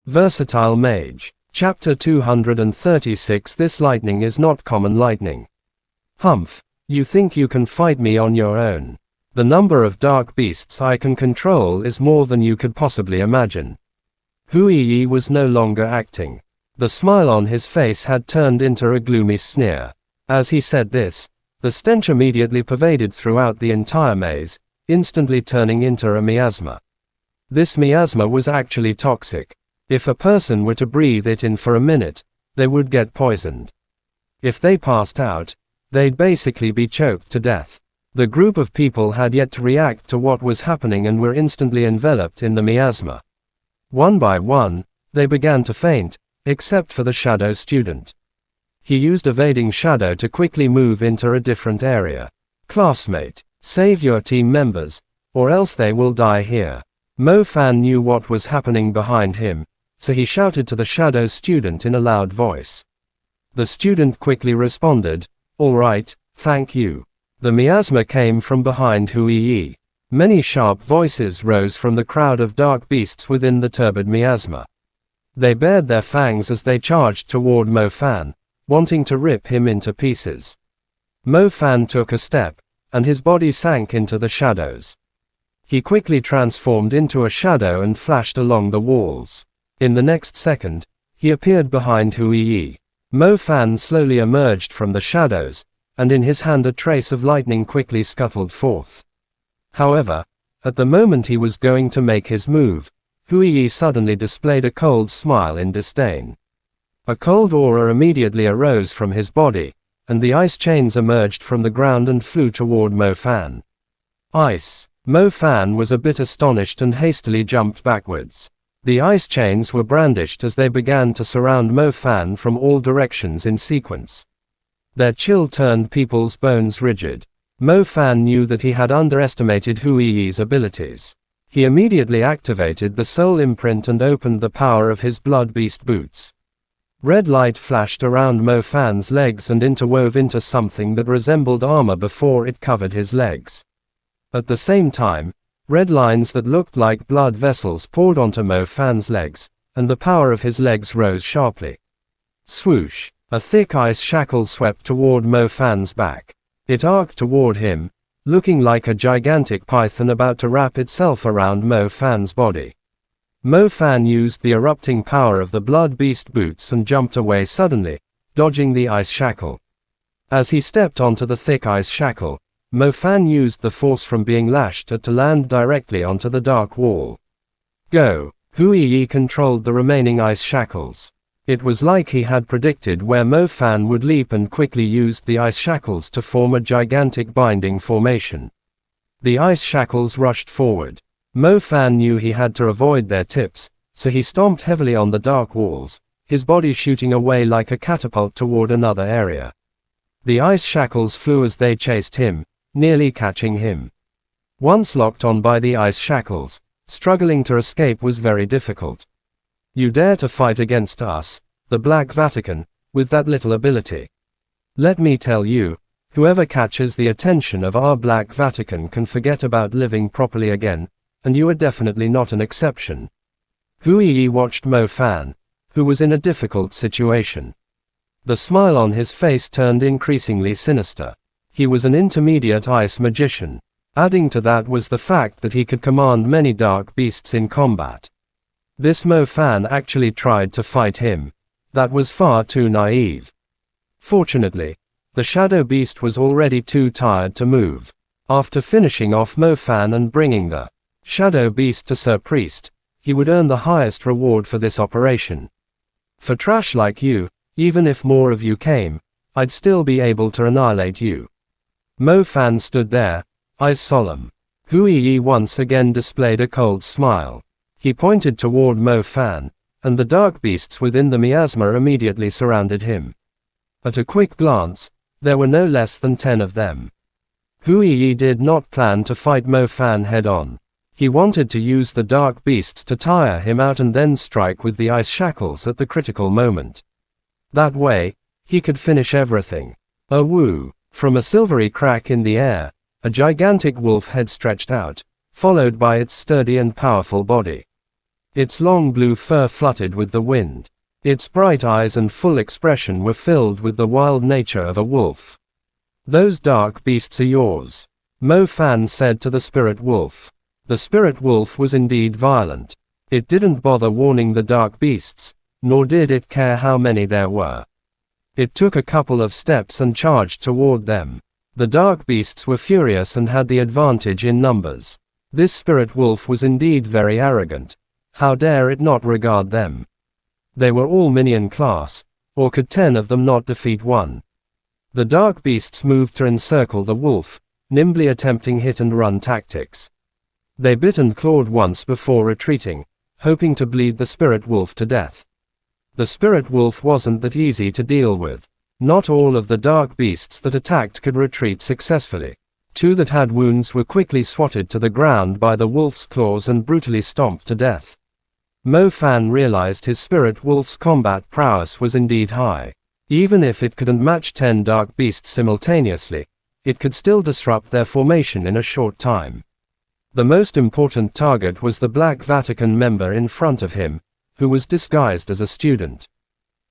Versatile Mage. Chapter 236. This lightning is not common lightning. Humph. You think you can fight me on your own. The number of dark beasts I can control is more than you could possibly imagine. Huiyi was no longer acting. The smile on his face had turned into a gloomy sneer. As he said this, the stench immediately pervaded throughout the entire maze, instantly turning into a miasma. This miasma was actually toxic. If a person were to breathe it in for a minute, they would get poisoned. If they passed out, they'd basically be choked to death. The group of people had yet to react to what was happening and were instantly enveloped in the miasma. One by one, they began to faint, except for the shadow student. He used evading shadow to quickly move into a different area. Classmate, save your team members, or else they will die here. Mo Fan knew what was happening behind him, so he shouted to the shadow student in a loud voice. The student quickly responded, "All right, thank you." The miasma came from behind Huiyi. Many sharp voices rose from the crowd of dark beasts within the turbid miasma. They bared their fangs as they charged toward Mo Fan, wanting to rip him into pieces. Mo Fan took a step, and his body sank into the shadows. He quickly transformed into a shadow and flashed along the walls. In the next second, he appeared behind Huiyi. Mo Fan slowly emerged from the shadows, and in his hand a trace of lightning quickly scuttled forth. However, at the moment he was going to make his move, Huiyi suddenly displayed a cold smile in disdain. A cold aura immediately arose from his body, and the ice chains emerged from the ground and flew toward Mo Fan. Ice. Mo Fan was a bit astonished and hastily jumped backwards. The ice chains were brandished as they began to surround Mo Fan from all directions in sequence. Their chill turned people's bones rigid. Mo Fan knew that he had underestimated Huiyi's abilities. He immediately activated the soul imprint and opened the power of his blood beast boots. Red light flashed around Mo Fan's legs and interwove into something that resembled armor before it covered his legs. At the same time, red lines that looked like blood vessels poured onto Mo Fan's legs, and the power of his legs rose sharply. Swoosh! A thick ice shackle swept toward Mo Fan's back. It arced toward him, looking like a gigantic python about to wrap itself around Mo Fan's body. Mo Fan used the erupting power of the blood beast boots and jumped away suddenly, dodging the ice shackle. As he stepped onto the thick ice shackle, Mo Fan used the force from being lashed to land directly onto the dark wall. Go! Huiyi controlled the remaining ice shackles. It was like he had predicted where Mo Fan would leap and quickly used the ice shackles to form a gigantic binding formation. The ice shackles rushed forward. Mo Fan knew he had to avoid their tips, so he stomped heavily on the dark walls, his body shooting away like a catapult toward another area. The ice shackles flew as they chased him, nearly catching him. Once locked on by the ice shackles, struggling to escape was very difficult. You dare to fight against us, the Black Vatican, with that little ability? Let me tell you, whoever catches the attention of our Black Vatican can forget about living properly again, and you are definitely not an exception. Huiyi watched Mo Fan, who was in a difficult situation. The smile on his face turned increasingly sinister. He was an intermediate ice magician. Adding to that was the fact that he could command many dark beasts in combat. This Mo Fan actually tried to fight him. That was far too naive. Fortunately, the shadow beast was already too tired to move. After finishing off Mo Fan and bringing the shadow beast to Sir Priest, he would earn the highest reward for this operation. For trash like you, even if more of you came, I'd still be able to annihilate you. Mo Fan stood there, eyes solemn. Huiyi once again displayed a cold smile. He pointed toward Mo Fan, and the dark beasts within the miasma immediately surrounded him. At a quick glance, there were no less than 10 of them. Huiyi did not plan to fight Mo Fan head-on. He wanted to use the dark beasts to tire him out and then strike with the ice shackles at the critical moment. That way, he could finish everything. A woo! From a silvery crack in the air, a gigantic wolf head stretched out, followed by its sturdy and powerful body. Its long blue fur fluttered with the wind. Its bright eyes and full expression were filled with the wild nature of a wolf. "Those dark beasts are yours," Mo Fan said to the spirit wolf. The spirit wolf was indeed violent. It didn't bother warning the dark beasts, nor did it care how many there were. It took a couple of steps and charged toward them. The dark beasts were furious and had the advantage in numbers. This spirit wolf was indeed very arrogant. How dare it not regard them? They were all minion class, or could 10 of them not defeat one? The dark beasts moved to encircle the wolf, nimbly attempting hit-and-run tactics. They bit and clawed once before retreating, hoping to bleed the spirit wolf to death. The spirit wolf wasn't that easy to deal with. Not all of the dark beasts that attacked could retreat successfully. 2 that had wounds were quickly swatted to the ground by the wolf's claws and brutally stomped to death. Mo Fan realized his spirit wolf's combat prowess was indeed high. Even if it couldn't match 10 dark beasts simultaneously, it could still disrupt their formation in a short time. The most important target was the Black Vatican member in front of him, who was disguised as a student.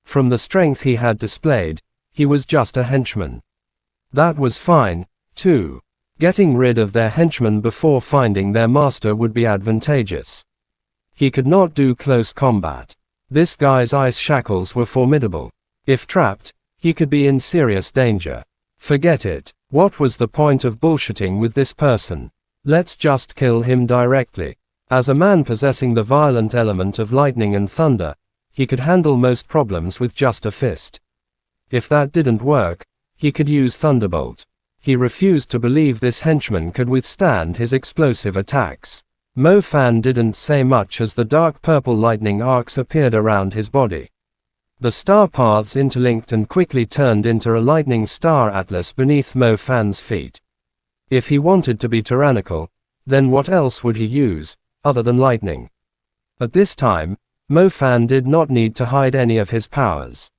From the strength he had displayed, he was just a henchman. That was fine, too. Getting rid of their henchmen before finding their master would be advantageous. He could not do close combat. This guy's ice shackles were formidable. If trapped, he could be in serious danger. Forget it. What was the point of bullshitting with this person? Let's just kill him directly. As a man possessing the violent element of lightning and thunder, he could handle most problems with just a fist. If that didn't work, he could use Thunderbolt. He refused to believe this henchman could withstand his explosive attacks. Mo Fan didn't say much as the dark purple lightning arcs appeared around his body. The star paths interlinked and quickly turned into a lightning star atlas beneath Mo Fan's feet. If he wanted to be tyrannical, then what else would he use, other than lightning? At this time, Mo Fan did not need to hide any of his powers.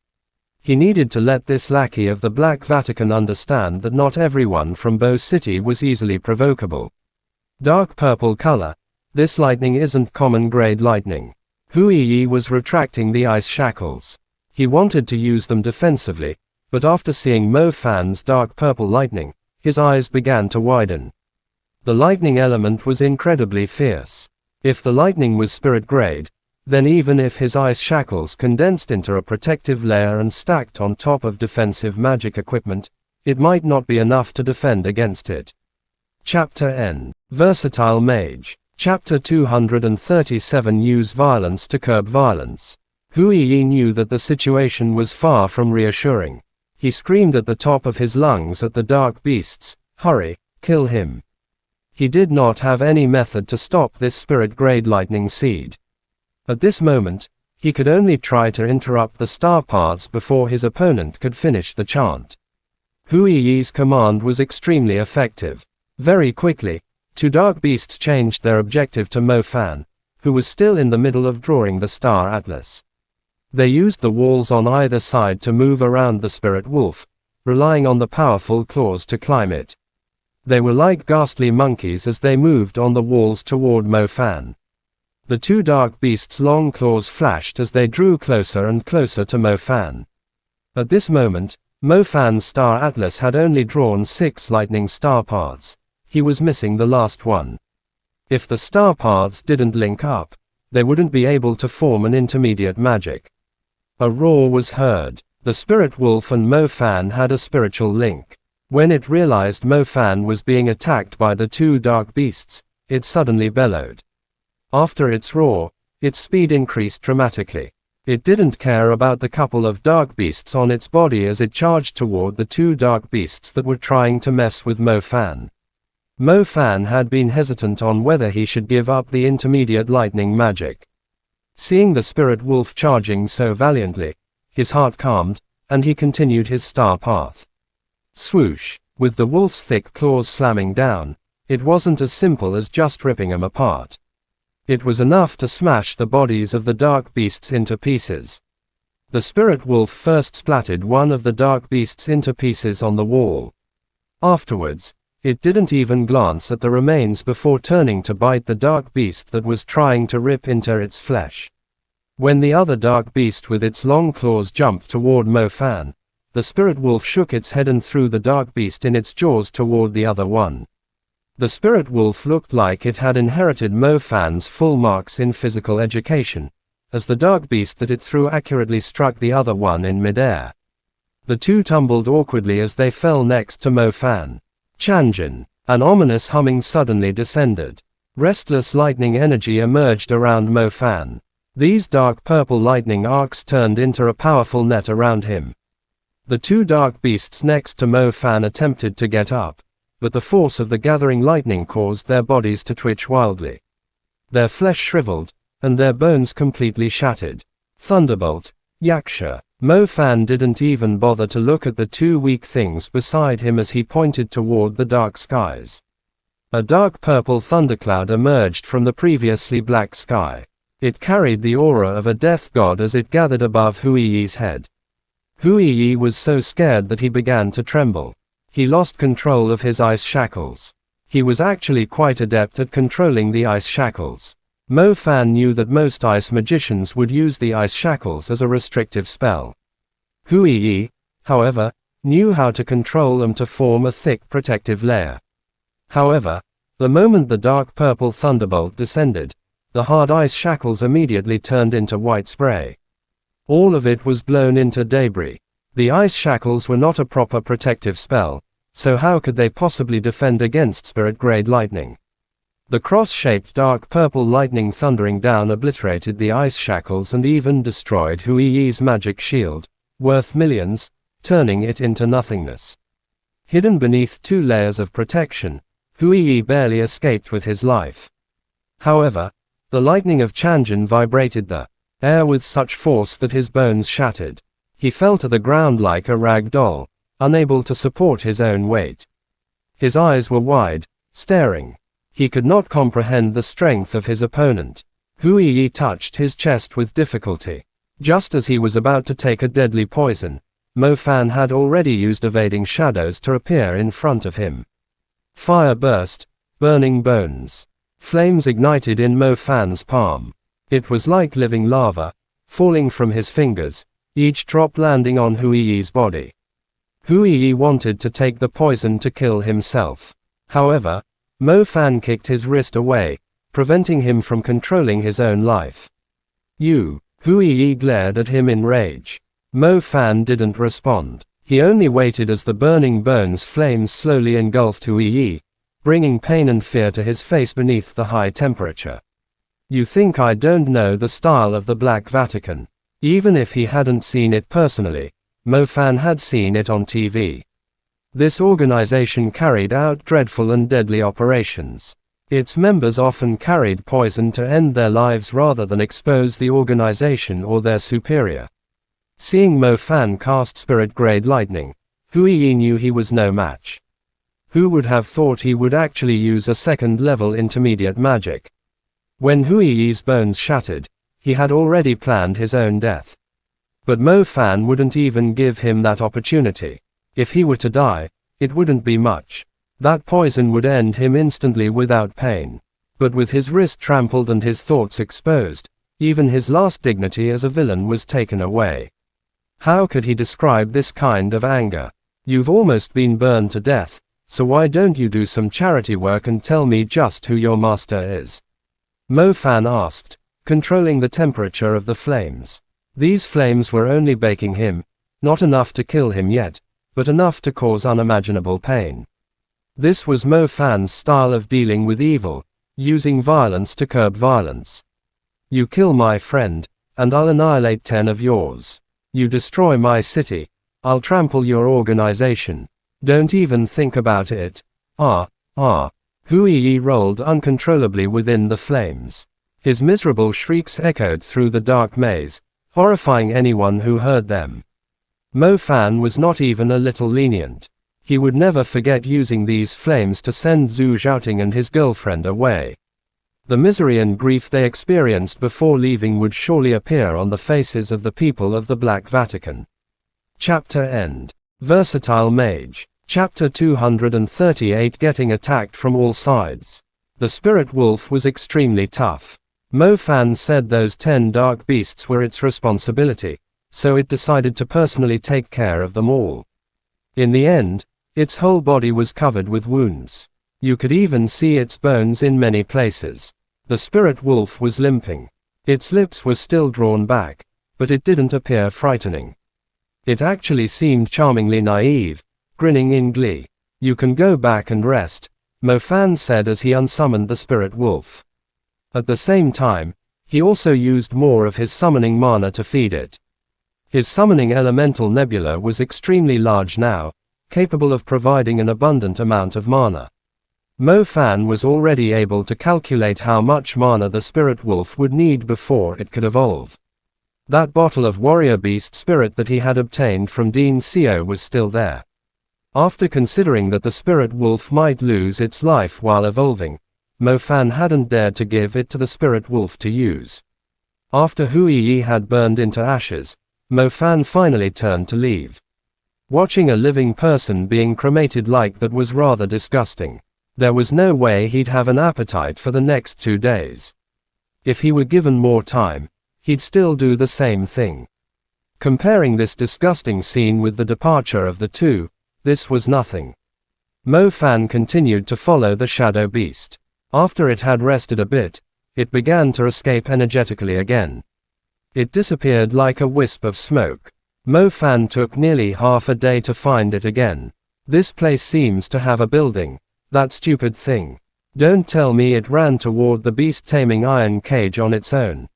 He needed to let this lackey of the Black Vatican understand that not everyone from Bo City was easily provocable. Dark purple color. This lightning isn't common grade lightning. Hui Yi was retracting the ice shackles. He wanted to use them defensively, but after seeing Mo Fan's dark purple lightning, his eyes began to widen. The lightning element was incredibly fierce. If the lightning was spirit grade, then even if his ice shackles condensed into a protective layer and stacked on top of defensive magic equipment, it might not be enough to defend against it. Chapter N. Versatile Mage. Chapter 237. Use violence to curb violence. Hui Yi knew that the situation was far from reassuring. He screamed at the top of his lungs at the dark beasts, "Hurry, kill him." He did not have any method to stop this spirit-grade lightning seed. At this moment, he could only try to interrupt the star paths before his opponent could finish the chant. Hui Yi's command was extremely effective. Very quickly, 2 dark beasts changed their objective to Mo Fan, who was still in the middle of drawing the star atlas. They used the walls on either side to move around the spirit wolf, relying on the powerful claws to climb it. They were like ghastly monkeys as they moved on the walls toward Mo Fan. The 2 dark beasts' long claws flashed as they drew closer and closer to Mo Fan. At this moment, Mo Fan's star atlas had only drawn 6 lightning star paths. He was missing the last one. If the star paths didn't link up, they wouldn't be able to form an intermediate magic. A roar was heard. The spirit wolf and Mo Fan had a spiritual link. When it realized Mo Fan was being attacked by the 2 dark beasts, it suddenly bellowed. After its roar, its speed increased dramatically. It didn't care about the couple of dark beasts on its body as it charged toward the 2 dark beasts that were trying to mess with Mo Fan. Mo Fan had been hesitant on whether he should give up the intermediate lightning magic. Seeing the spirit wolf charging so valiantly, his heart calmed, and he continued his star path. Swoosh! With the wolf's thick claws slamming down, it wasn't as simple as just ripping them apart. It was enough to smash the bodies of the dark beasts into pieces. The spirit wolf first splattered one of the dark beasts into pieces on the wall. Afterwards, It didn't even glance at the remains before turning to bite the dark beast that was trying to rip into its flesh. When the other dark beast with its long claws jumped toward Mo Fan, the spirit wolf shook its head and threw the dark beast in its jaws toward the other one. The spirit wolf looked like it had inherited Mo Fan's full marks in physical education, as the dark beast that it threw accurately struck the other one in midair. The two tumbled awkwardly as they fell next to Mo Fan. Chanjin. An ominous humming suddenly descended. Restless lightning energy emerged around Mo Fan. These dark purple lightning arcs turned into a powerful net around him. The two dark beasts next to Mo Fan attempted to get up, but the force of the gathering lightning caused their bodies to twitch wildly. Their flesh shriveled, and their bones completely shattered. Thunderbolt. Yaksha. Mo Fan didn't even bother to look at the two weak things beside him as he pointed toward the dark skies. A dark purple thundercloud emerged from the previously black sky. It carried the aura of a death god as it gathered above Huiyi's head. Huiyi was so scared that he began to tremble. He lost control of his ice shackles. He was actually quite adept at controlling the ice shackles. Mo Fan knew that most ice magicians would use the ice shackles as a restrictive spell. Huiyi, however, knew how to control them to form a thick protective layer. However, the moment the dark purple thunderbolt descended, the hard ice shackles immediately turned into white spray. All of it was blown into debris. The ice shackles were not a proper protective spell, so how could they possibly defend against spirit-grade lightning? The cross-shaped dark purple lightning thundering down obliterated the ice shackles and even destroyed Huiyi's magic shield, worth millions, turning it into nothingness. Hidden beneath two layers of protection, Huiyi barely escaped with his life. However, the lightning of Chanjin vibrated the air with such force that his bones shattered. He fell to the ground like a rag doll, unable to support his own weight. His eyes were wide, staring. He could not comprehend the strength of his opponent. Huiyi touched his chest with difficulty. Just as he was about to take a deadly poison, Mo Fan had already used evading shadows to appear in front of him. Fire burst, burning bones. Flames ignited in Mo Fan's palm. It was like living lava, falling from his fingers, each drop landing on Huiyi's body. Huiyi wanted to take the poison to kill himself. However, Mo Fan kicked his wrist away, preventing him from controlling his own life. You! Huiyi glared at him in rage. Mo Fan didn't respond. He only waited as the burning bones flames slowly engulfed Huiyi, bringing pain and fear to his face beneath the high temperature. You think I don't know the style of the Black Vatican? Even if he hadn't seen it personally, Mo Fan had seen it on TV. This organization carried out dreadful and deadly operations. Its members often carried poison to end their lives rather than expose the organization or their superior. Seeing Mo Fan cast spirit-grade lightning, Huiyi knew he was no match. Who would have thought he would actually use a second-level intermediate magic? When Huiyi's bones shattered, he had already planned his own death. But Mo Fan wouldn't even give him that opportunity. If he were to die, it wouldn't be much. That poison would end him instantly without pain. But with his wrist trampled and his thoughts exposed, even his last dignity as a villain was taken away. How could he describe this kind of anger? You've almost been burned to death, so why don't you do some charity work and tell me just who your master is? Mo Fan asked, controlling the temperature of the flames. These flames were only baking him, not enough to kill him yet, but enough to cause unimaginable pain. This was Mo Fan's style of dealing with evil, using violence to curb violence. You kill my friend, and I'll annihilate 10 of yours. You destroy my city, I'll trample your organization. Don't even think about it. Huiyi rolled uncontrollably within the flames. His miserable shrieks echoed through the dark maze, horrifying anyone who heard them. Mo Fan was not even a little lenient. He would never forget using these flames to send Zhu Zhaoting and his girlfriend away. The misery and grief they experienced before leaving would surely appear on the faces of the people of the Black Vatican. Chapter End. Versatile Mage. Chapter 238 Getting attacked from all sides. The spirit wolf was extremely tough. Mo Fan said those 10 dark beasts were its responsibility, so it decided to personally take care of them all. In the end, its whole body was covered with wounds. You could even see its bones in many places. The spirit wolf was limping. Its lips were still drawn back, but it didn't appear frightening. It actually seemed charmingly naive, grinning in glee. "You can go back and rest," Mo Fan said as he unsummoned the spirit wolf. At the same time, he also used more of his summoning mana to feed it. His summoning elemental nebula was extremely large now, capable of providing an abundant amount of mana. Mo Fan was already able to calculate how much mana the spirit wolf would need before it could evolve. That bottle of warrior beast spirit that he had obtained from Dean Seo was still there. After considering that the spirit wolf might lose its life while evolving, Mo Fan hadn't dared to give it to the spirit wolf to use. After Hui Yi had burned into ashes, Mo Fan finally turned to leave. Watching a living person being cremated like that was rather disgusting. There was no way he'd have an appetite for the next 2 days. If he were given more time, he'd still do the same thing. Comparing this disgusting scene with the departure of the two, this was nothing. Mo Fan continued to follow the shadow beast. After it had rested a bit, it began to escape energetically again. It disappeared like a wisp of smoke. Mo Fan took nearly half a day to find it again. This place seems to have a building. That stupid thing. Don't tell me it ran toward the beast-taming iron cage on its own.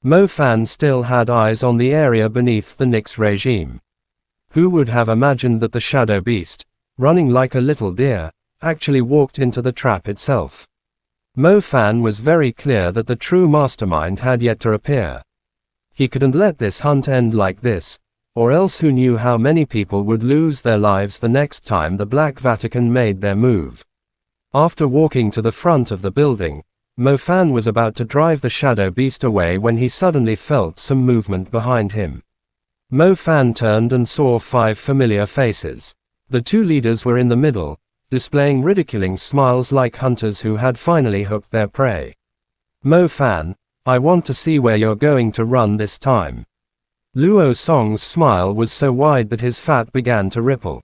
Mo Fan still had eyes on the area beneath the Nyx regime. Who would have imagined that the shadow beast, running like a little deer, actually walked into the trap itself? Mo Fan was very clear that the true mastermind had yet to appear. He couldn't let this hunt end like this, or else who knew how many people would lose their lives the next time the Black Vatican made their move. After walking to the front of the building, Mo Fan was about to drive the shadow beast away when he suddenly felt some movement behind him. Mo Fan turned and saw 5 familiar faces. The 2 leaders were in the middle, displaying ridiculing smiles like hunters who had finally hooked their prey. "Mo Fan, I want to see where you're going to run this time." Luo Song's smile was so wide that his fat began to ripple.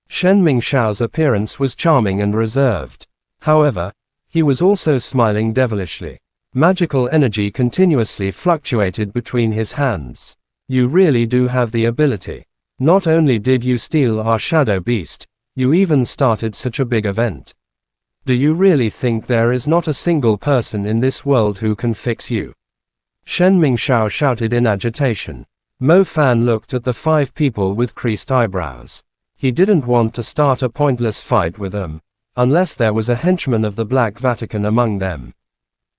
Shen Mingxiao's appearance was charming and reserved. However, he was also smiling devilishly. Magical energy continuously fluctuated between his hands. "You really do have the ability. Not only did you steal our shadow beast, you even started such a big event. Do you really think there is not a single person in this world who can fix you?" Shen Mingxiao shouted in agitation. Mo Fan looked at the 5 people with creased eyebrows. He didn't want to start a pointless fight with them, unless there was a henchman of the Black Vatican among them.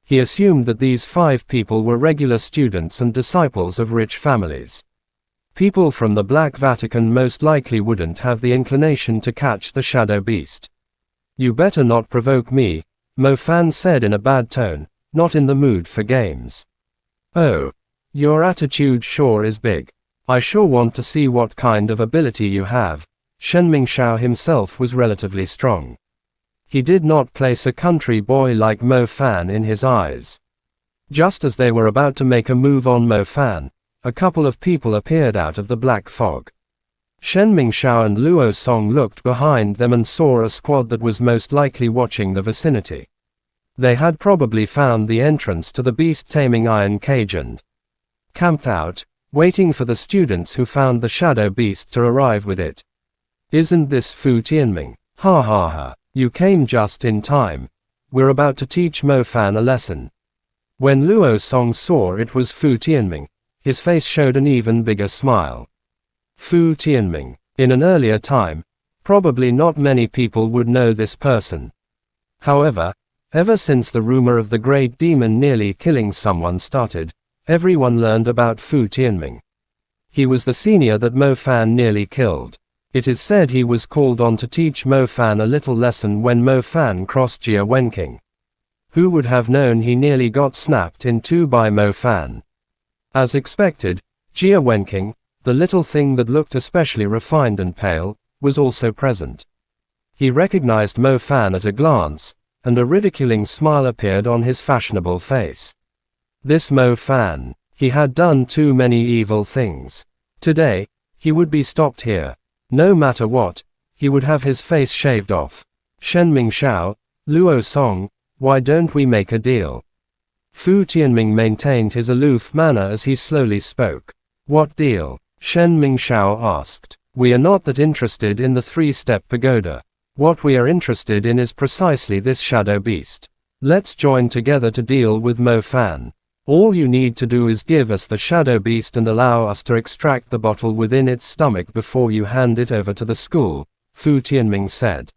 He assumed that these 5 people were regular students and disciples of rich families. People from the Black Vatican most likely wouldn't have the inclination to catch the shadow beast. "You better not provoke me," Mo Fan said in a bad tone, not in the mood for games. "Oh, your attitude sure is big. I sure want to see what kind of ability you have." Shen Mingxiao himself was relatively strong. He did not place a country boy like Mo Fan in his eyes. Just as they were about to make a move on Mo Fan, a couple of people appeared out of the black fog. Shen Mingxiao and Luo Song looked behind them and saw a squad that was most likely watching the vicinity. They had probably found the entrance to the beast-taming iron cage and camped out, waiting for the students who found the shadow beast to arrive with it. "Isn't this Fu Tianming? Ha ha ha. You came just in time. We're about to teach Mo Fan a lesson." When Luo Song saw it was Fu Tianming, his face showed an even bigger smile. Fu Tianming. In an earlier time, probably not many people would know this person. However, ever since the rumor of the great demon nearly killing someone started, everyone learned about Fu Tianming. He was the senior that Mo Fan nearly killed. It is said he was called on to teach Mo Fan a little lesson when Mo Fan crossed Jia Wenqing. Who would have known he nearly got snapped in two by Mo Fan? As expected, Jia Wenqing, the little thing that looked especially refined and pale, was also present. He recognized Mo Fan at a glance, and a ridiculing smile appeared on his fashionable face. This Mo Fan, he had done too many evil things. Today, he would be stopped here. No matter what, he would have his face shaved off. Shen Mingxiao, Luo Song, why don't we make a deal? Fu Tianming maintained his aloof manner as he slowly spoke. What deal? Shen Mingxiao asked. We are not that interested in the three-step pagoda. What we are interested in is precisely this shadow beast. Let's join together to deal with Mo Fan. All you need to do is give us the shadow beast and allow us to extract the bottle within its stomach before you hand it over to the school, Fu Tianming said.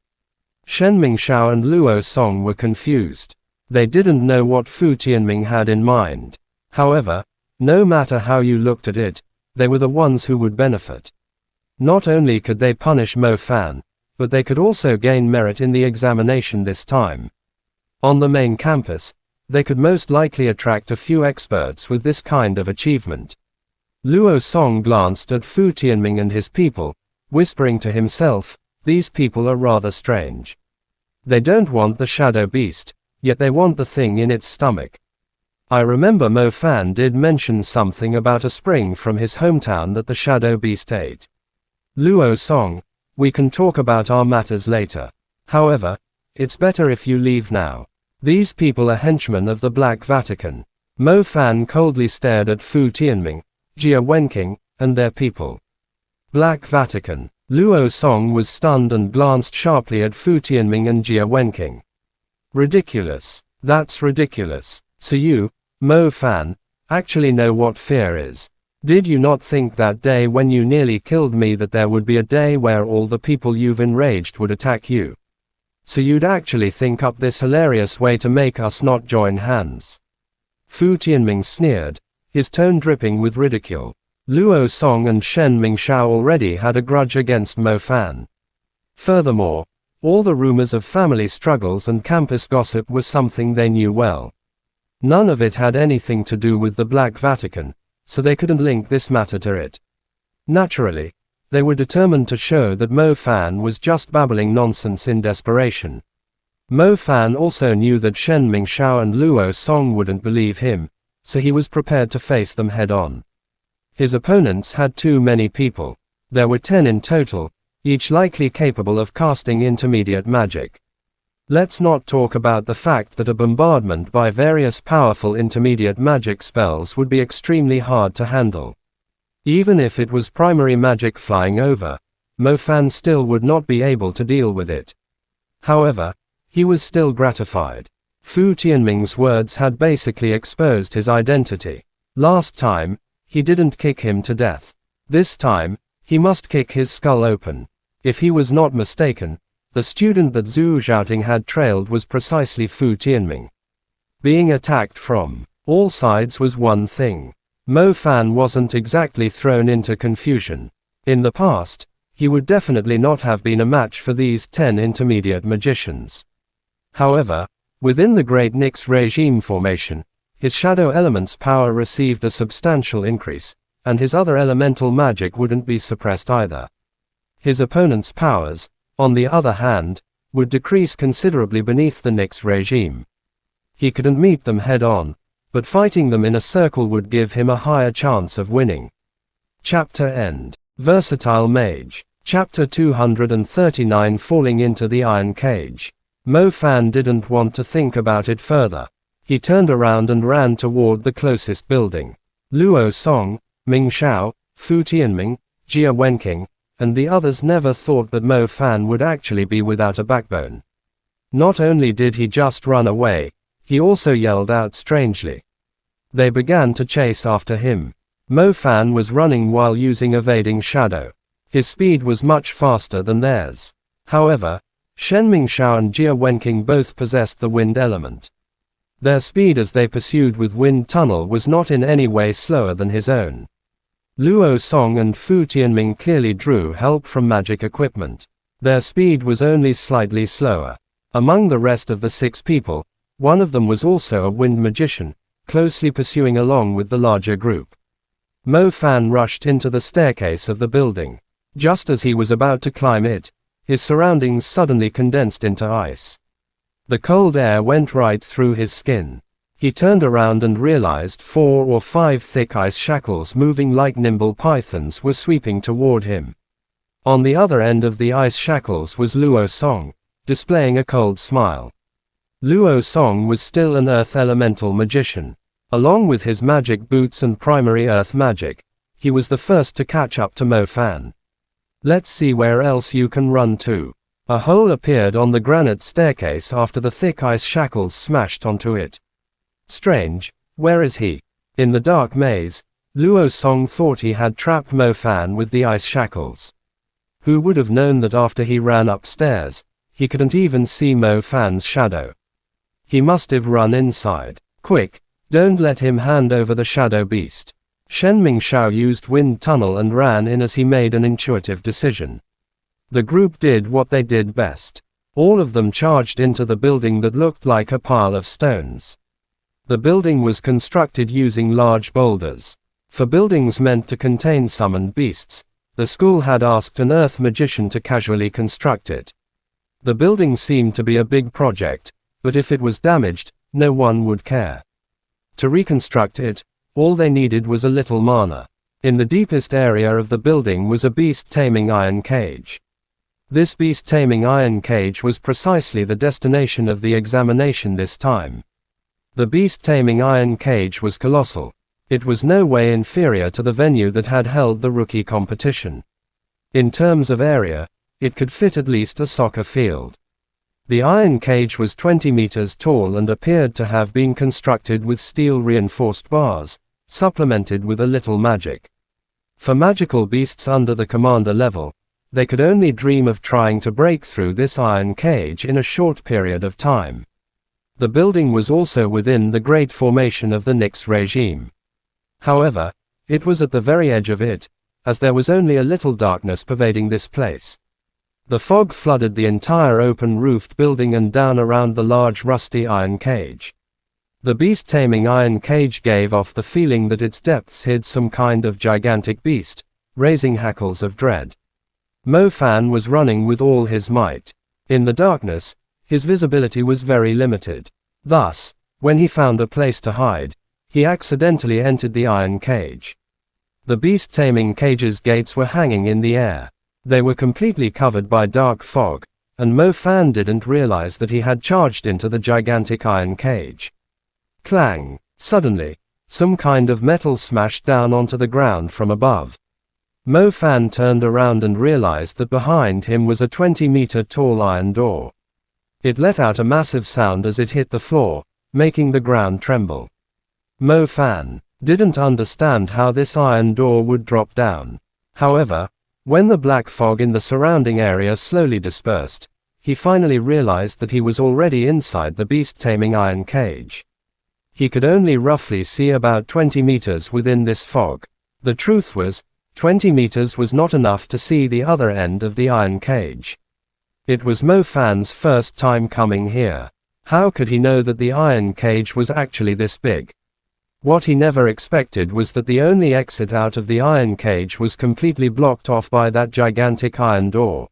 Shen Mingxiao and Luo Song were confused. They didn't know what Fu Tianming had in mind. However, no matter how you looked at it, they were the ones who would benefit. Not only could they punish Mo Fan, but they could also gain merit in the examination this time. On the main campus, they could most likely attract a few experts with this kind of achievement. Luo Song glanced at Fu Tianming and his people, whispering to himself, these people are rather strange. They don't want the shadow beast, yet they want the thing in its stomach. I remember Mo Fan did mention something about a spring from his hometown that the shadow beast ate. Luo Song, we can talk about our matters later. However, it's better if you leave now. These people are henchmen of the Black Vatican. Mo Fan coldly stared at Fu Tianming, Jia Wenqing, and their people. Black Vatican. Luo Song was stunned and glanced sharply at Fu Tianming and Jia Wenqing. Ridiculous. That's ridiculous. So you, Mo Fan, actually know what fear is. Did you not think that day when you nearly killed me that there would be a day where all the people you've enraged would attack you? So you'd actually think up this hilarious way to make us not join hands? Fu Tianming sneered, his tone dripping with ridicule. Luo Song and Shen Mingxiao already had a grudge against Mo Fan. Furthermore, all the rumors of family struggles and campus gossip were something they knew well. None of it had anything to do with the Black Vatican, so they couldn't link this matter to it. Naturally, they were determined to show that Mo Fan was just babbling nonsense in desperation. Mo Fan also knew that Shen Mingxiao and Luo Song wouldn't believe him, so he was prepared to face them head-on. His opponents had too many people. There were 10 in total, each likely capable of casting intermediate magic. Let's not talk about the fact that a bombardment by various powerful intermediate magic spells would be extremely hard to handle. Even if it was primary magic flying over, Mo Fan still would not be able to deal with it. However, he was still gratified. Fu Tianming's words had basically exposed his identity. Last time, he didn't kick him to death. This time, he must kick his skull open. If he was not mistaken, the student that Zhu Zhaoting had trailed was precisely Fu Tianming. Being attacked from all sides was one thing. Mo Fan wasn't exactly thrown into confusion. In the past, he would definitely not have been a match for these 10 intermediate magicians. However, within the Great Nix regime formation, his shadow element's power received a substantial increase, and his other elemental magic wouldn't be suppressed either. His opponent's powers, on the other hand, would decrease considerably beneath the Nix regime. He couldn't meet them head-on, but fighting them in a circle would give him a higher chance of winning. Chapter End. Versatile Mage. Chapter 239 Falling into the Iron Cage. Mo Fan didn't want to think about it further. He turned around and ran toward the closest building. Luo Song, Ming Xiao, Fu Tianming, Jia Wenqing, and the others never thought that Mo Fan would actually be without a backbone. Not only did he just run away, he also yelled out strangely. They began to chase after him. Mo Fan was running while using evading shadow. His speed was much faster than theirs. However, Shen Mingxiao and Jia Wenqing both possessed the wind element. Their speed as they pursued with Wind Tunnel was not in any way slower than his own. Luo Song and Fu Tianming clearly drew help from magic equipment. Their speed was only slightly slower. Among the rest of the 6 people, one of them was also a wind magician, closely pursuing along with the larger group. Mo Fan rushed into the staircase of the building. Just as he was about to climb it, his surroundings suddenly condensed into ice. The cold air went right through his skin. He turned around and realized 4 or 5 thick ice shackles moving like nimble pythons were sweeping toward him. On the other end of the ice shackles was Luo Song, displaying a cold smile. Luo Song was still an earth elemental magician. Along with his magic boots and primary earth magic, he was the first to catch up to Mo Fan. Let's see where else you can run to. A hole appeared on the granite staircase after the thick ice shackles smashed onto it. Strange, where is he? In the dark maze, Luo Song thought he had trapped Mo Fan with the ice shackles. Who would have known that after he ran upstairs, he couldn't even see Mo Fan's shadow? He must have run inside. Quick, don't let him hand over the shadow beast. Shen Mingxiao used wind tunnel and ran in as he made an intuitive decision. The group did what they did best. All of them charged into the building that looked like a pile of stones. The building was constructed using large boulders. For buildings meant to contain summoned beasts, the school had asked an earth magician to casually construct it. The building seemed to be a big project, but if it was damaged, no one would care. To reconstruct it, all they needed was a little mana. In the deepest area of the building was a beast-taming iron cage. This beast-taming iron cage was precisely the destination of the examination this time. The beast-taming iron cage was colossal. It was no way inferior to the venue that had held the rookie competition. In terms of area, it could fit at least a soccer field. The iron cage was 20 meters tall and appeared to have been constructed with steel-reinforced bars, supplemented with a little magic. For magical beasts under the commander level, they could only dream of trying to break through this iron cage in a short period of time. The building was also within the great formation of the Nyx regime. However, it was at the very edge of it, as there was only a little darkness pervading this place. The fog flooded the entire open-roofed building and down around the large rusty iron cage. The beast-taming iron cage gave off the feeling that its depths hid some kind of gigantic beast, raising hackles of dread. Mo Fan was running with all his might. In the darkness, his visibility was very limited. Thus, when he found a place to hide, he accidentally entered the iron cage. The beast-taming cage's gates were hanging in the air. They were completely covered by dark fog, and Mo Fan didn't realize that he had charged into the gigantic iron cage. Clang! Suddenly, some kind of metal smashed down onto the ground from above. Mo Fan turned around and realized that behind him was a 20-meter tall iron door. It let out a massive sound as it hit the floor, making the ground tremble. Mo Fan didn't understand how this iron door would drop down. However, when the black fog in the surrounding area slowly dispersed, he finally realized that he was already inside the beast-taming iron cage. He could only roughly see about 20 meters within this fog. The truth was, 20 meters was not enough to see the other end of the iron cage. It was Mo Fan's first time coming here. How could he know that the iron cage was actually this big? What he never expected was that the only exit out of the iron cage was completely blocked off by that gigantic iron door.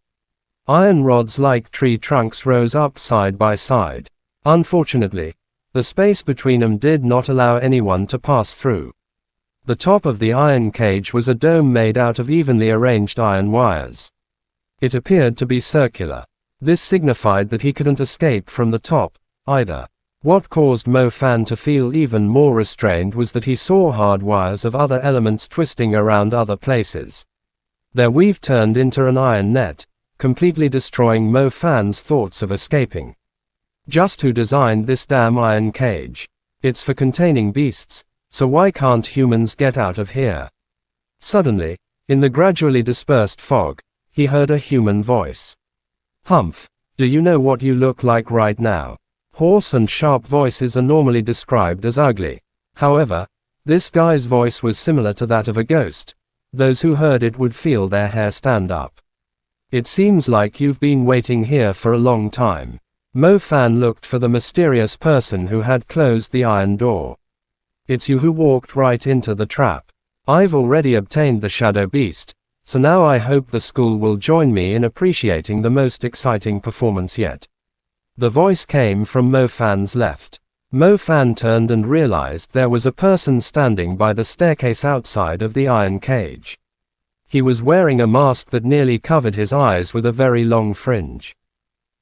Iron rods like tree trunks rose up side by side. Unfortunately, the space between them did not allow anyone to pass through. The top of the iron cage was a dome made out of evenly arranged iron wires. It appeared to be circular. This signified that he couldn't escape from the top, either. What caused Mo Fan to feel even more restrained was that he saw hard wires of other elements twisting around other places. Their weave turned into an iron net, completely destroying Mo Fan's thoughts of escaping. Just who designed this damn iron cage? It's for containing beasts, so why can't humans get out of here? Suddenly, in the gradually dispersed fog, he heard a human voice. Humph, do you know what you look like right now? Hoarse and sharp voices are normally described as ugly. However, this guy's voice was similar to that of a ghost. Those who heard it would feel their hair stand up. It seems like you've been waiting here for a long time. Mo Fan looked for the mysterious person who had closed the iron door. It's you who walked right into the trap. I've already obtained the shadow beast, so now I hope the school will join me in appreciating the most exciting performance yet. The voice came from Mo Fan's left. Mo Fan turned and realized there was a person standing by the staircase outside of the iron cage. He was wearing a mask that nearly covered his eyes with a very long fringe.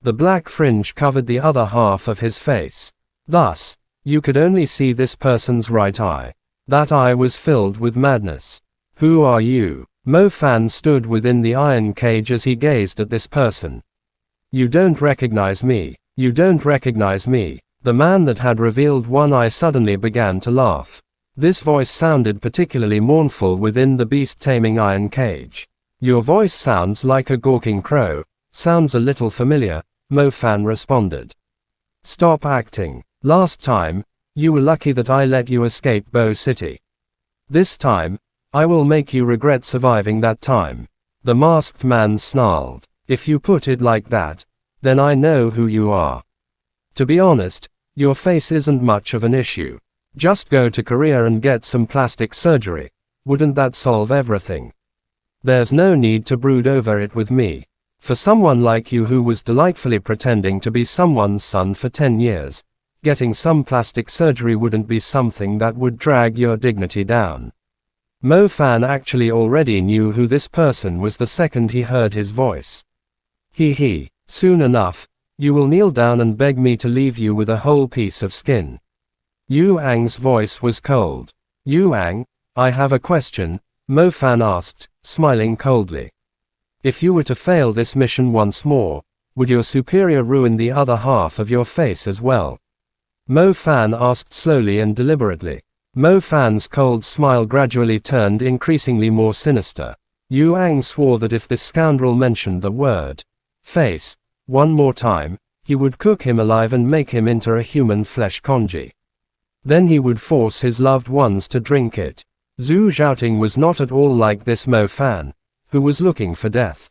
The black fringe covered the other half of his face. Thus, you could only see this person's right eye. That eye was filled with madness. Who are you? Mo Fan stood within the iron cage as he gazed at this person. You don't recognize me. You don't recognize me. The man that had revealed one eye suddenly began to laugh. This voice sounded particularly mournful within the beast-taming iron cage. Your voice sounds like a gawking crow. Sounds a little familiar, Mo Fan responded. Stop acting. Last time, you were lucky that I let you escape Bo City. This time, I will make you regret surviving that time. The masked man snarled. If you put it like that, then I know who you are. To be honest, your face isn't much of an issue. Just go to Korea and get some plastic surgery. Wouldn't that solve everything? There's no need to brood over it with me. For someone like you who was delightfully pretending to be someone's son for 10 years, getting some plastic surgery wouldn't be something that would drag your dignity down. Mo Fan actually already knew who this person was the second he heard his voice. He. Soon enough, you will kneel down and beg me to leave you with a whole piece of skin. Yu Ang's voice was cold. Yu Ang, I have a question, Mo Fan asked, smiling coldly. If you were to fail this mission once more, would your superior ruin the other half of your face as well? Mo Fan asked slowly and deliberately. Mo Fan's cold smile gradually turned increasingly more sinister. Yu Ang swore that if this scoundrel mentioned the word face one more time, he would cook him alive and make him into a human flesh congee. Then he would force his loved ones to drink it. Zhu Zhaoting was not at all like this Mo Fan, who was looking for death.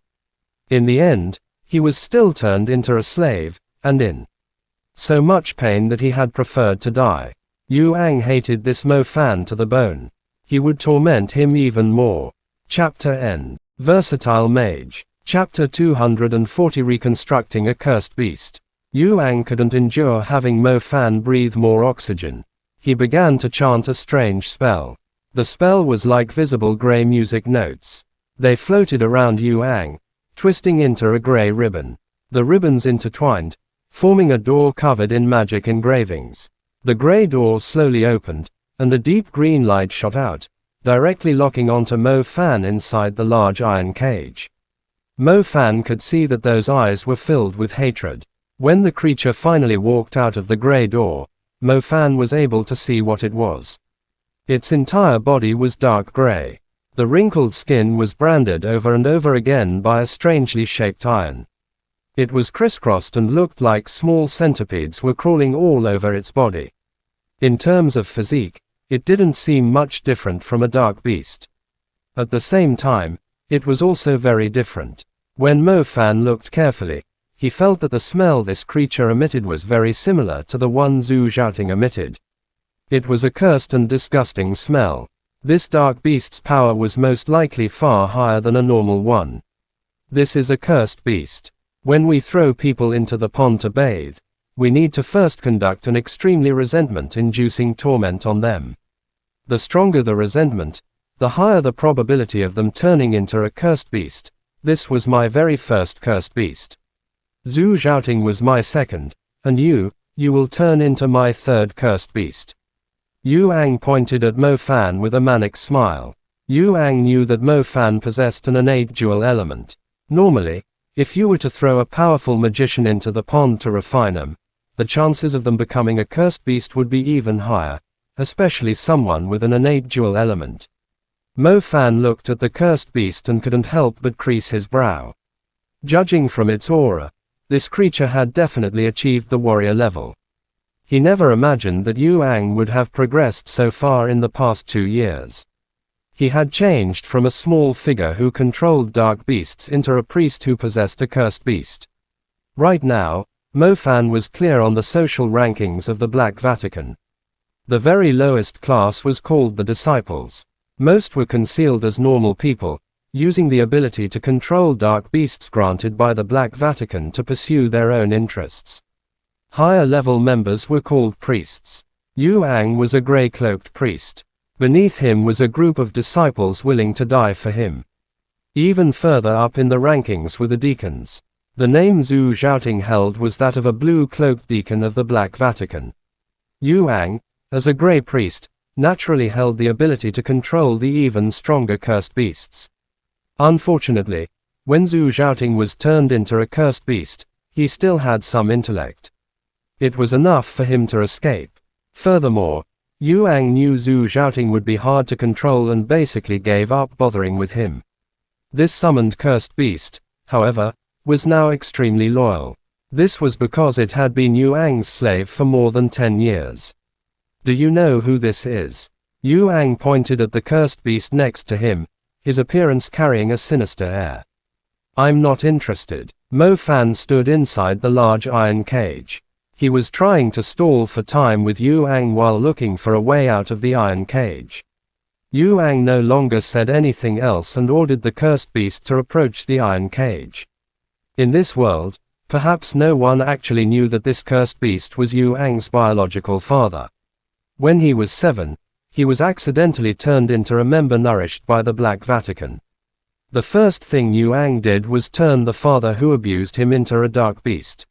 In the end, he was still turned into a slave, and in so much pain that he had preferred to die. Yu Ang hated this Mo Fan to the bone. He would torment him even more. Chapter N. Versatile Mage. Chapter 240 Reconstructing a Cursed Beast. Yu Ang couldn't endure having Mo Fan breathe more oxygen. He began to chant a strange spell. The spell was like visible gray music notes. They floated around Yu Ang, twisting into a gray ribbon. The ribbons intertwined, forming a door covered in magic engravings. The gray door slowly opened, and a deep green light shot out, directly locking onto Mo Fan inside the large iron cage. Mo Fan could see that those eyes were filled with hatred. When the creature finally walked out of the gray door, Mo Fan was able to see what it was. Its entire body was dark gray. The wrinkled skin was branded over and over again by a strangely shaped iron. It was crisscrossed and looked like small centipedes were crawling all over its body. In terms of physique, it didn't seem much different from a dark beast. At the same time, it was also very different. When Mo Fan looked carefully, he felt that the smell this creature emitted was very similar to the one Zhu Zhaoting emitted. It was a cursed and disgusting smell. This dark beast's power was most likely far higher than a normal one. This is a cursed beast. When we throw people into the pond to bathe, we need to first conduct an extremely resentment-inducing torment on them. The stronger the resentment, the higher the probability of them turning into a cursed beast. This was my very first cursed beast. Zhu Zhaoting was my second, and you will turn into my third cursed beast. Yu Ang pointed at Mo Fan with a manic smile. Yu Ang knew that Mo Fan possessed an innate dual element. Normally, if you were to throw a powerful magician into the pond to refine them, the chances of them becoming a cursed beast would be even higher, especially someone with an innate dual element. Mo Fan looked at the cursed beast and couldn't help but crease his brow. Judging from its aura, this creature had definitely achieved the warrior level. He never imagined that Yu Ang would have progressed so far in the past 2 years. He had changed from a small figure who controlled dark beasts into a priest who possessed a cursed beast. Right now, Mo Fan was clear on the social rankings of the Black Vatican. The very lowest class was called the disciples. Most were concealed as normal people, using the ability to control dark beasts granted by the Black Vatican to pursue their own interests. Higher-level members were called priests. Yu Ang was a gray-cloaked priest. Beneath him was a group of disciples willing to die for him. Even further up in the rankings were the deacons. The name Zhu Zhaoting held was that of a blue-cloaked deacon of the Black Vatican. Yu Ang, as a gray priest, naturally held the ability to control the even stronger cursed beasts. Unfortunately, when Zhu Zhaoting was turned into a cursed beast, he still had some intellect. It was enough for him to escape. Furthermore, Yu Ang knew Zhu Zhaoting would be hard to control and basically gave up bothering with him. This summoned cursed beast, however, was now extremely loyal. This was because it had been Yu Ang's slave for more than 10 years. Do you know who this is? Yu Ang pointed at the cursed beast next to him, his appearance carrying a sinister air. I'm not interested. Mo Fan stood inside the large iron cage. He was trying to stall for time with Yu Ang while looking for a way out of the iron cage. Yu Ang no longer said anything else and ordered the cursed beast to approach the iron cage. In this world, perhaps no one actually knew that this cursed beast was Yu Ang's biological father. When he was 7, he was accidentally turned into a member nourished by the Black Vatican. The first thing Yu Ang did was turn the father who abused him into a dark beast.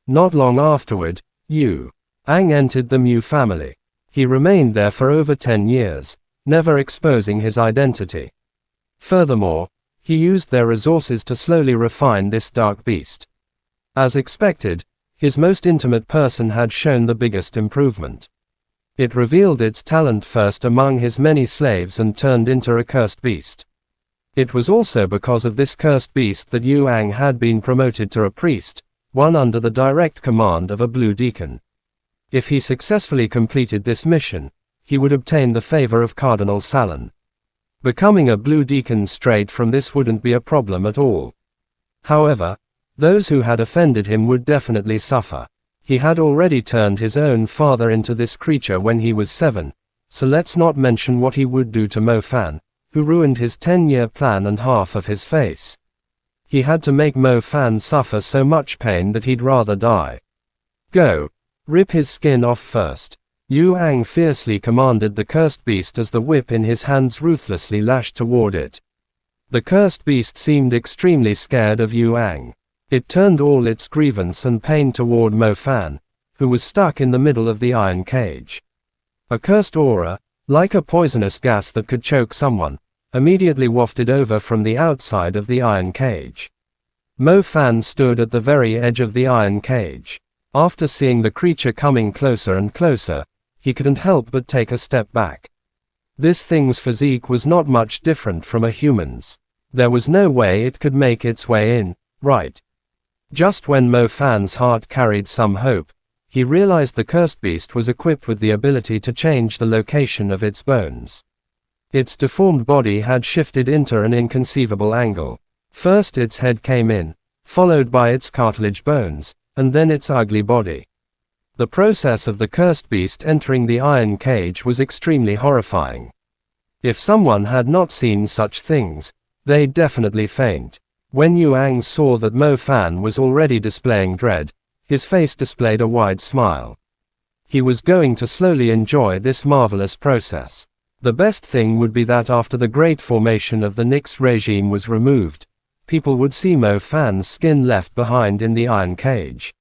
Not long afterward, Yu Ang entered the Mu family. He remained there for over 10 years, never exposing his identity. Furthermore, he used their resources to slowly refine this dark beast. As expected, his most intimate person had shown the biggest improvement. It revealed its talent first among his many slaves and turned into a cursed beast. It was also because of this cursed beast that Yu Ang had been promoted to a priest, one under the direct command of a blue deacon. If he successfully completed this mission, he would obtain the favor of Cardinal Salon. Becoming a blue deacon straight from this wouldn't be a problem at all. However, those who had offended him would definitely suffer. He had already turned his own father into this creature when he was 7, so let's not mention what he would do to Mo Fan, who ruined his 10-year plan and half of his face. He had to make Mo Fan suffer so much pain that he'd rather die. Go. Rip his skin off first. Yu Ang fiercely commanded the cursed beast as the whip in his hands ruthlessly lashed toward it. The cursed beast seemed extremely scared of Yu Ang. It turned all its grievance and pain toward Mo Fan, who was stuck in the middle of the iron cage. A cursed aura, like a poisonous gas that could choke someone, immediately wafted over from the outside of the iron cage. Mo Fan stood at the very edge of the iron cage. After seeing the creature coming closer and closer, he couldn't help but take a step back. This thing's physique was not much different from a human's. There was no way it could make its way in, right? Just when Mo Fan's heart carried some hope, he realized the cursed beast was equipped with the ability to change the location of its bones. Its deformed body had shifted into an inconceivable angle. First its head came in, followed by its cartilage bones, and then its ugly body. The process of the cursed beast entering the iron cage was extremely horrifying. If someone had not seen such things, they'd definitely faint. When Yu Ang saw that Mo Fan was already displaying dread, his face displayed a wide smile. He was going to slowly enjoy this marvelous process. The best thing would be that after the great formation of the Nix regime was removed, people would see Mo Fan's skin left behind in the iron cage.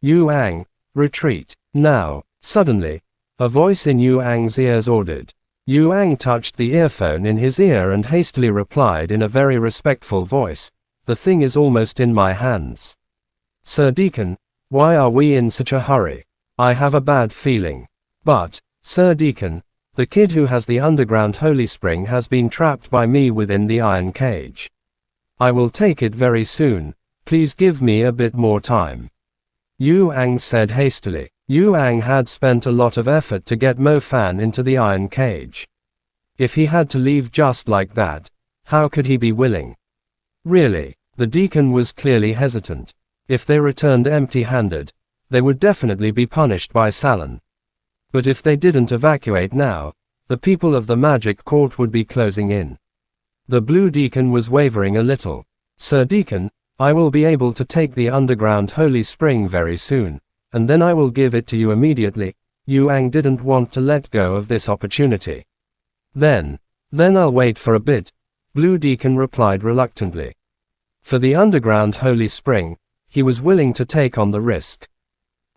Yu Ang, retreat, now. Suddenly, a voice in Yu Ang's ears ordered. Yu Ang touched the earphone in his ear and hastily replied in a very respectful voice, "The thing is almost in my hands." "Sir Deacon, why are we in such a hurry? I have a bad feeling." "But, Sir Deacon, the kid who has the underground holy spring has been trapped by me within the iron cage. I will take it very soon, please give me a bit more time," Yu Ang said hastily. Yu Ang had spent a lot of effort to get Mo Fan into the iron cage. If he had to leave just like that, how could he be willing? Really, the deacon was clearly hesitant. If they returned empty-handed, they would definitely be punished by Salon. But if they didn't evacuate now, the people of the magic court would be closing in. The Blue Deacon was wavering a little. Sir Deacon, I will be able to take the underground holy spring very soon, and then I will give it to you immediately. Yuang didn't want to let go of this opportunity. Then I'll wait for a bit, Blue Deacon replied reluctantly. For the underground holy spring, he was willing to take on the risk.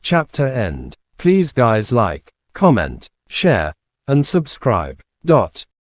Chapter end. Please guys like, comment, share, and subscribe.